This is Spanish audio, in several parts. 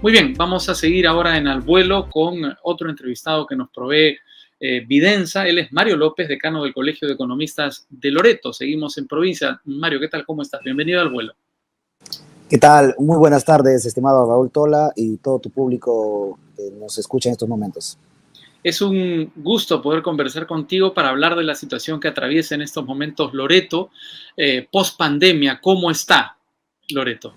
Muy bien, vamos a seguir ahora en Al Vuelo con otro entrevistado que nos provee Videnza. Él es Mario López, decano del Colegio de Economistas de Loreto. Seguimos en provincia. Mario, ¿qué tal? ¿Cómo estás? Bienvenido al vuelo. ¿Qué tal? Muy buenas tardes, estimado Raúl Tola y todo tu público que nos escucha en estos momentos. Es un gusto poder conversar contigo para hablar de la situación que atraviesa en estos momentos Loreto, post pandemia. ¿Cómo está Loreto?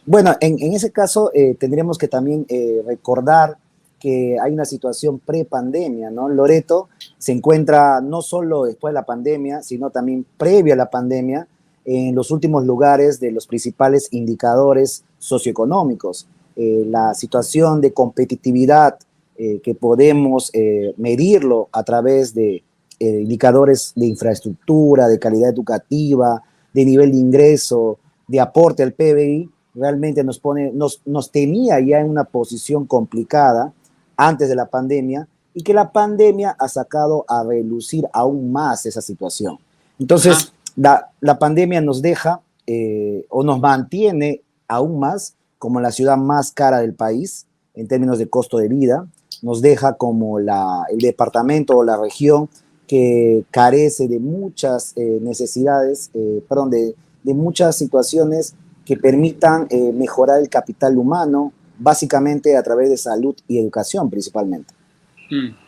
Bueno, en ese caso tendríamos que también recordar que hay una situación pre-pandemia, ¿no? Loreto se encuentra no solo después de la pandemia, sino también previo a la pandemia en los últimos lugares de los principales indicadores socioeconómicos. La situación de competitividad que podemos medirlo a través de indicadores de infraestructura, de calidad educativa, de nivel de ingreso, de aporte al PBI, realmente nos tenía ya en una posición complicada antes de la pandemia y que la pandemia ha sacado a relucir aún más esa situación. Entonces, la pandemia nos deja o nos mantiene aún más como la ciudad más cara del país en términos de costo de vida, nos deja como el departamento o la región que carece de muchas necesidades, perdón, de muchas situaciones que permitan mejorar el capital humano, básicamente a través de salud y educación principalmente.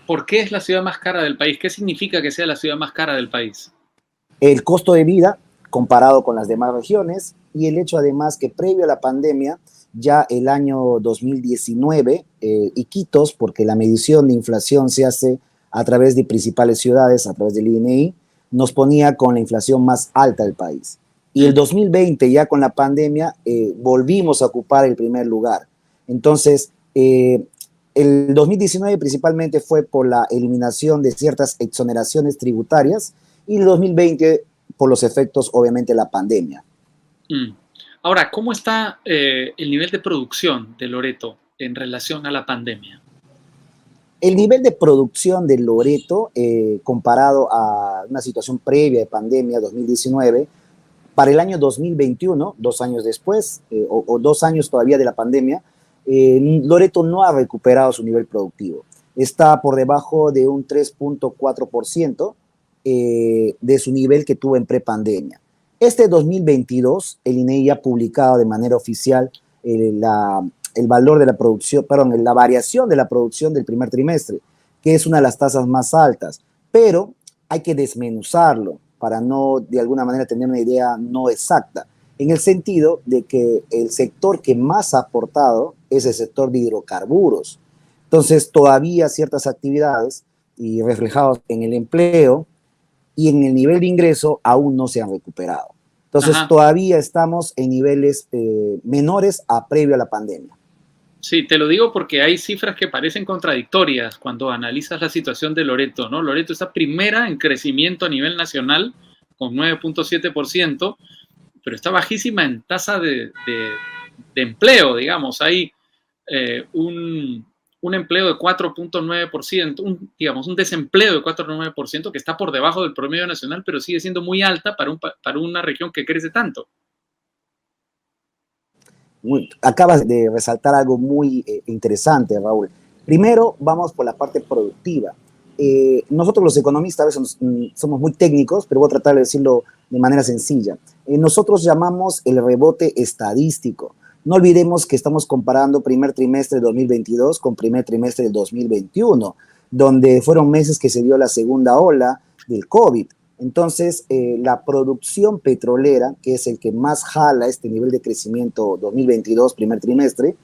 ¿Por qué es la ciudad más cara del país? ¿Qué significa que sea la ciudad más cara del país? El costo de vida comparado con las demás regiones y el hecho además que previo a la pandemia, ya el año 2019, Iquitos, porque la medición de inflación se hace a través de principales ciudades, a través del INEI, nos ponía con la inflación más alta del país. Y el 2020, ya con la pandemia, volvimos a ocupar el primer lugar. Entonces, el 2019 principalmente fue por la eliminación de ciertas exoneraciones tributarias y el 2020 por los efectos, obviamente, de la pandemia. Ahora, ¿cómo está el nivel de producción de Loreto en relación a la pandemia? El nivel de producción de Loreto, comparado a una situación previa de pandemia 2019, para el año 2021, 2 años después, o 2 años todavía de la pandemia, Loreto no ha recuperado su nivel productivo. Está por debajo de un 3.4% de su nivel que tuvo en prepandemia. Este 2022, el INEGI ha publicado de manera oficial el valor de la producción, perdón, la variación de la producción del primer trimestre, que es una de las tasas más altas, pero hay que desmenuzarlo para no, de alguna manera, tener una idea no exacta, en el sentido de que el sector que más ha aportado es el sector de hidrocarburos. Entonces, todavía ciertas actividades y reflejados en el empleo y en el nivel de ingreso aún no se han recuperado. Entonces, todavía estamos en niveles menores a previo a la pandemia. Sí, te lo digo porque hay cifras que parecen contradictorias cuando analizas la situación de Loreto, ¿no? Loreto está primera en crecimiento a nivel nacional con 9.7%, pero está bajísima en tasa de empleo, digamos. Hay un empleo de 4.9%, digamos, un desempleo de 4.9% que está por debajo del promedio nacional, pero sigue siendo muy alta para una región que crece tanto. Acabas de resaltar algo muy interesante, Raúl. Primero, vamos por la parte productiva. Nosotros los economistas a veces somos muy técnicos, pero voy a tratar de decirlo de manera sencilla. Nosotros llamamos el rebote estadístico. No olvidemos que estamos comparando primer trimestre de 2022 con primer trimestre del 2021, donde fueron meses que se dio la segunda ola del COVID. Entonces, la producción petrolera, que es el que más jala este nivel de crecimiento 2022, primer trimestre,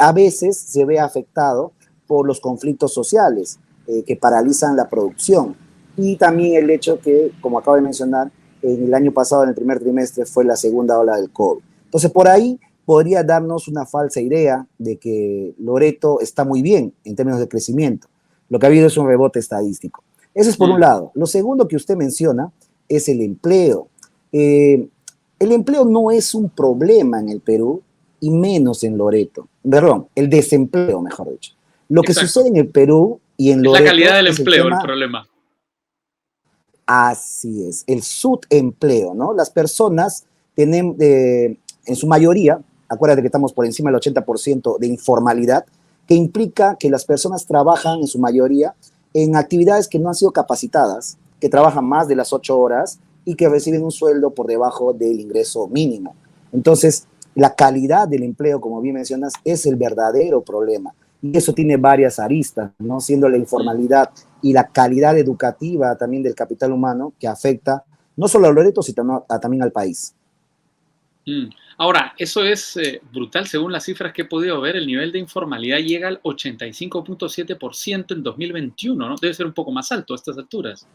a veces se ve afectado por los conflictos sociales que paralizan la producción. Y también el hecho que, como acabo de mencionar, en el año pasado, en el primer trimestre, fue la segunda ola del COVID. Entonces, por ahí podría darnos una falsa idea de que Loreto está muy bien en términos de crecimiento. Lo que ha habido es un rebote estadístico. Eso es por un lado. Lo segundo que usted menciona es el empleo. El empleo no es un problema en el Perú y menos en Loreto. Perdón, el desempleo, mejor dicho. Lo que sucede en el Perú y en Loreto es la calidad del es empleo el problema. Así es, el subempleo, ¿no? Las personas tienen, en su mayoría, acuérdate que estamos por encima del 80% de informalidad, que implica que las personas trabajan en su mayoría en actividades que no han sido capacitadas, que trabajan más de las 8 horas y que reciben un sueldo por debajo del ingreso mínimo. Entonces, la calidad del empleo, como bien mencionas, es el verdadero problema. Y eso tiene varias aristas, ¿no? Siendo la informalidad y la calidad educativa también del capital humano que afecta no solo a Loreto, sino también al país. Ahora, eso es brutal según las cifras que he podido ver. El nivel de informalidad llega al 85.7% en 2021, ¿no? Debe ser un poco más alto a estas alturas.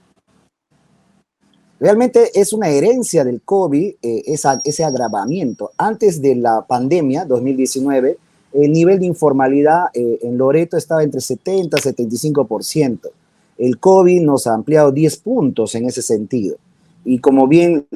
Realmente es una herencia del COVID, ese agravamiento. Antes de la pandemia, 2019, el nivel de informalidad en Loreto estaba entre 70 y 75%. El COVID nos ha ampliado 10 puntos en ese sentido. Y como bien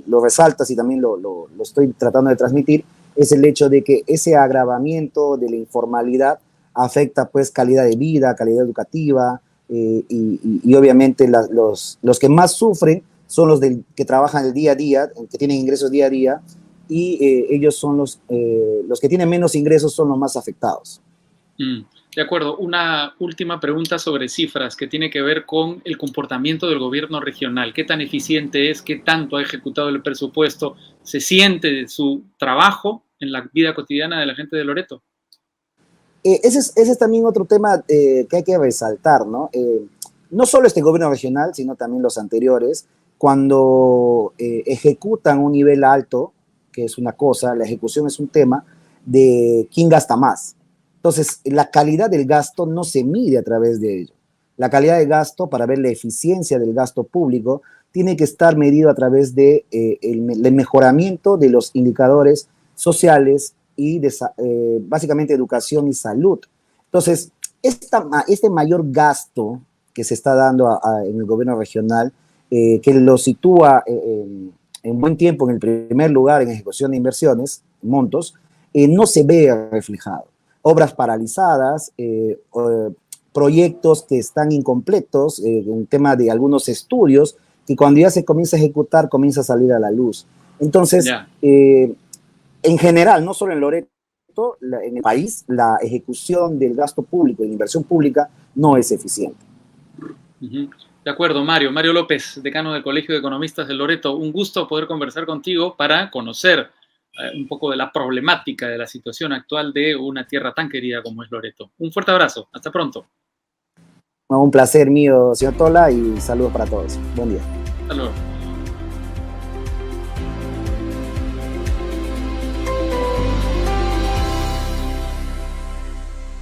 lo resaltas y también lo estoy tratando de transmitir, es el hecho de que ese agravamiento de la informalidad afecta pues calidad de vida, calidad educativa y obviamente los que más sufren son los que trabajan el día a día, que tienen ingresos día a día, y ellos son los que tienen menos ingresos son los más afectados. De acuerdo. Una última pregunta sobre cifras que tiene que ver con el comportamiento del gobierno regional. ¿Qué tan eficiente es? ¿Qué tanto ha ejecutado el presupuesto? ¿Se siente su trabajo en la vida cotidiana de la gente de Loreto? Ese es también otro tema que hay que resaltar, ¿no? No solo este gobierno regional, sino también los anteriores, cuando ejecutan un nivel alto, que es una cosa, la ejecución es un tema de quién gasta más. Entonces, la calidad del gasto no se mide a través de ello. La calidad del gasto, para ver la eficiencia del gasto público, tiene que estar medido a través de el mejoramiento de los indicadores sociales y de, básicamente educación y salud. Entonces, este mayor gasto que se está dando en el gobierno regional, que lo sitúa en buen tiempo en el primer lugar en ejecución de inversiones, montos, no se ve reflejado. Obras paralizadas, proyectos que están incompletos, en tema de algunos estudios, que cuando ya se comienza a ejecutar, comienza a salir a la luz. Entonces, en general, no solo en Loreto, en el país, la ejecución del gasto público y la inversión pública no es eficiente. De acuerdo, Mario. Mario López, decano del Colegio de Economistas de Loreto. Un gusto poder conversar contigo para conocer un poco de la problemática de la situación actual de una tierra tan querida como es Loreto. Un fuerte abrazo. Hasta pronto. Un placer mío, señor Tola, y saludos para todos. Buen día. Hasta luego.